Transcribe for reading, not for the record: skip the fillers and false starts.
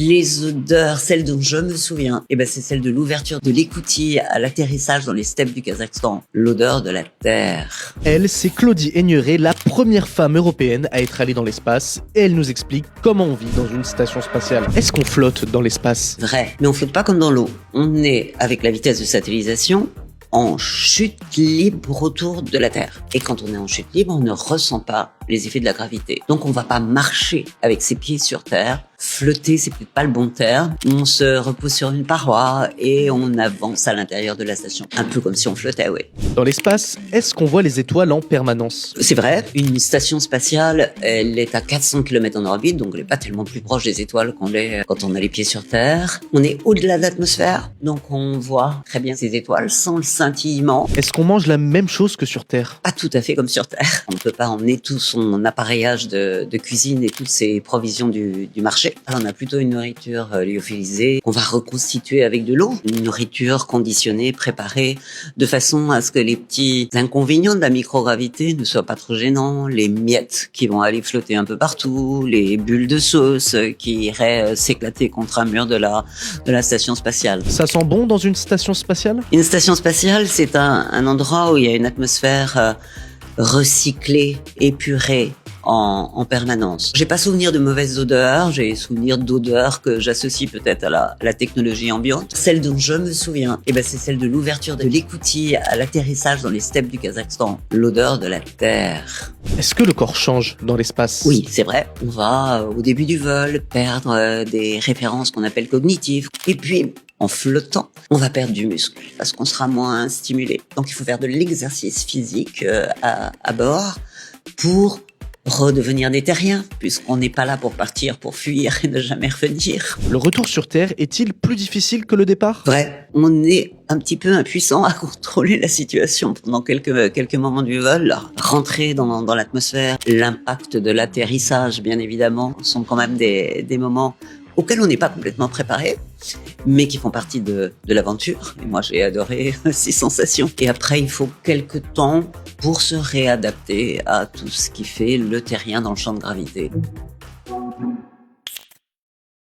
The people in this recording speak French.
Les odeurs, celles dont je me souviens, c'est celle de l'ouverture de l'écoutille à l'atterrissage dans les steppes du Kazakhstan. L'odeur de la terre. Elle, c'est Claudie Aigneret, la première femme européenne à être allée dans l'espace. Et elle nous explique comment on vit dans une station spatiale. Est-ce qu'on flotte dans l'espace? Vrai, mais on flotte pas comme dans l'eau. On est, avec la vitesse de satellisation, en chute libre autour de la Terre. Et quand on est en chute libre, on ne ressent pas les effets de la gravité. Donc on va pas marcher avec ses pieds sur Terre. Flotter, c'est peut-être pas le bon terme. On se repose sur une paroi et on avance à l'intérieur de la station. Un peu comme si on flottait, ouais. Dans l'espace, est-ce qu'on voit les étoiles en permanence? C'est vrai, une station spatiale, elle est à 400 km en orbite, donc elle est pas tellement plus proche des étoiles qu'on l'est quand on a les pieds sur Terre. On est au-delà de l'atmosphère, donc on voit très bien ces étoiles sans le scintillement. Est-ce qu'on mange la même chose que sur Terre? Pas tout à fait comme sur Terre. On ne peut pas emmener tout son appareillage de cuisine et toutes ses provisions du marché. Alors, on a plutôt une nourriture lyophilisée qu'on va reconstituer avec de l'eau. Une nourriture conditionnée, préparée, de façon à ce que les petits inconvénients de la microgravité ne soient pas trop gênants. Les miettes qui vont aller flotter un peu partout, les bulles de sauce qui iraient s'éclater contre un mur de la station spatiale. Ça sent bon dans une station spatiale? Une station spatiale, c'est un endroit où il y a une atmosphère recyclée, épurée, en permanence. J'ai pas souvenir de mauvaises odeurs, j'ai souvenir d'odeurs que j'associe peut-être à la technologie ambiante. Celle dont je me souviens, c'est celle de l'ouverture de l'écoutille à l'atterrissage dans les steppes du Kazakhstan. L'odeur de la terre. Est-ce que le corps change dans l'espace? Oui, c'est vrai. On va, au début du vol, perdre des références qu'on appelle cognitives. Et puis, en flottant, on va perdre du muscle parce qu'on sera moins stimulé. Donc, il faut faire de l'exercice physique à bord pour redevenir des terriens, puisqu'on n'est pas là pour partir, pour fuir et ne jamais revenir. Le retour sur Terre est-il plus difficile que le départ? Vrai, on est un petit peu impuissant à contrôler la situation pendant quelques moments du vol. Rentrer dans l'atmosphère, l'impact de l'atterrissage, bien évidemment, sont quand même des moments auxquels on n'est pas complètement préparé, mais qui font partie de l'aventure. Et moi, j'ai adoré ces sensations. Et après, il faut quelques temps pour se réadapter à tout ce qui fait le terrien dans le champ de gravité.